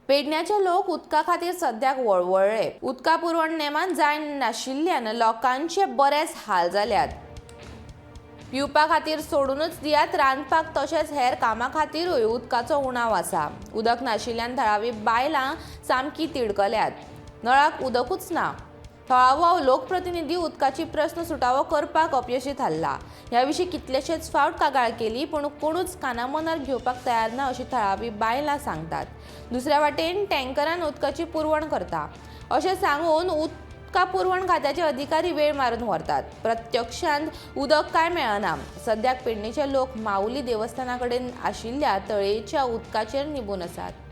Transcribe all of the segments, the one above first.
पेडण्याचे लोक उदका खातीर सद्याक वळवळ्ळे। उदका पुरवण नेमान जाय नाशिल्ल्यान लोकांचे बरेच हाल जाल्यात। पिवपा खातीर सोडूनच दियात, रांदपाक तशेंच हेर कामां खातीरूय उदकाचो उणाव आसा। उदक नाशिल्ल्यान थळावी बायलां सामकी तिडकल्यात। नळाक उदकूच ना। थळावो लोकप्रतिनिधी उदकाची प्रस्न सुटावो करपाक अपयशी थारला। ह्या विशीं कितलेशेच फावट कागाळ केली, पूण कोणूच कानामनार घेवपाक तयार ना अशी थळावी बायलां सांगतात। दुसऱ्या वाटेन टँकरान उदकाची पुरवण करता अशें सांगून उदका पुरवण खात्याचे अधिकारी वेळ मारून व्हरतात। प्रत्यक्षांत उदक काय मेळना। सद्याक पेडणेचे लोक माऊली देवस्थाना कडेन आशिल्ल्या तळयेच्या उदकाचेर निबून आसात।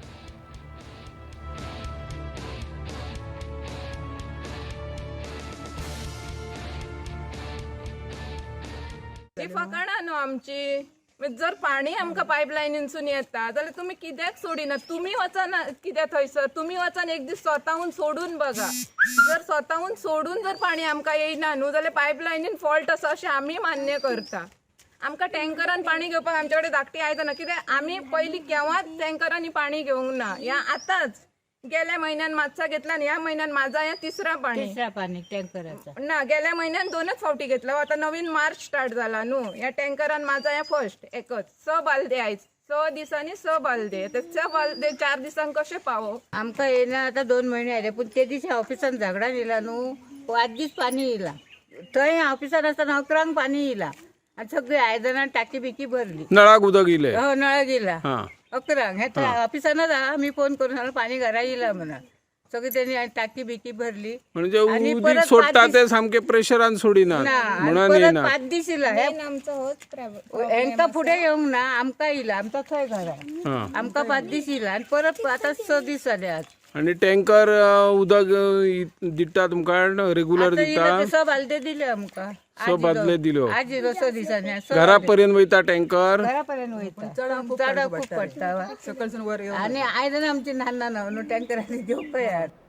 ती फकाणां न्हू आमची। जर पाणी आमकां पायपलायनीनसून येता जाल्यार तुमी कित्याक सोडिनात? तुमी वचन कित्याक थंयसर? तुमी वचन एक दीस स्वताहून सोडून बघा। जर स्वताहून सोडून जर पाणी आमकां येयना न्हू जाल्यार पायपलायनीन फॉल्ट आसा अशें आमी मान्य करता। आमकां टँकरान पाणी घेवपाक आमचे कडेन धाकटी आयदनां, कित्याक आमी पयलीं केव्हाच टँकरांनी पाणी घेवंक ना। ह्या आतांच गेल्या म्हयन्यान मात्सा घेतला आनी ह्या म्हयन्यान माझा ह्या तिसरा पाणी टँकराचा ना। गेल्या म्हयन्यान 2च फावटी घेतला, आता नवीन मार्च स्टार्ट जाला न्हू। ह्या टँकरान माझा ह्या फर्स्ट एकच 6 बालदे आयज 6 दिसांनी 6 बालदे। ते 6 बालदे 4 दिसांक कशें पावो? आमकां येयना आता 2 महिने आले, पण ते दिसा ऑफिसान झगडान येयला न्हू, 8 दीस पाणी येयला। थंय ऑफिसान आसतना 11 पाणी येयला आनी सगळी आयदनां टाकी बिकी भरली। नळाक उदक इले हो, नळ गेला हा 11 हे ऑफिसानच आमी फोन करून सांगलो पाणी घरा येयला म्हणून। सगळी त्यांनी टाकी बिकी भरली म्हणजे आणि उदीक परत सोडटा 5 ते सामके प्रेशरान सोडिना ना, आणि म्हणून परत येना। 5 दीस येयला। हेंका फुडें येवंक ना, आमकां येयला, आमकां थंय घरा हा आमकां 5 दीस येयला आणि परत आता 6 दीस जाले आज। आणि टँकर उदक दिता तुमकां रेगुलर आता दिता? इले ते 6 बालदे दिले आमकां। 6 बादले दिल्यो। आज 6 दिसांनी घरापर्यंत वयता टँकर? घरापर्यंत वयता। चढ खूप पडटा सकलसून वर आणि आयदनां आमची ल्हान ल्हान न्हू, टँकरांनी घेवपाक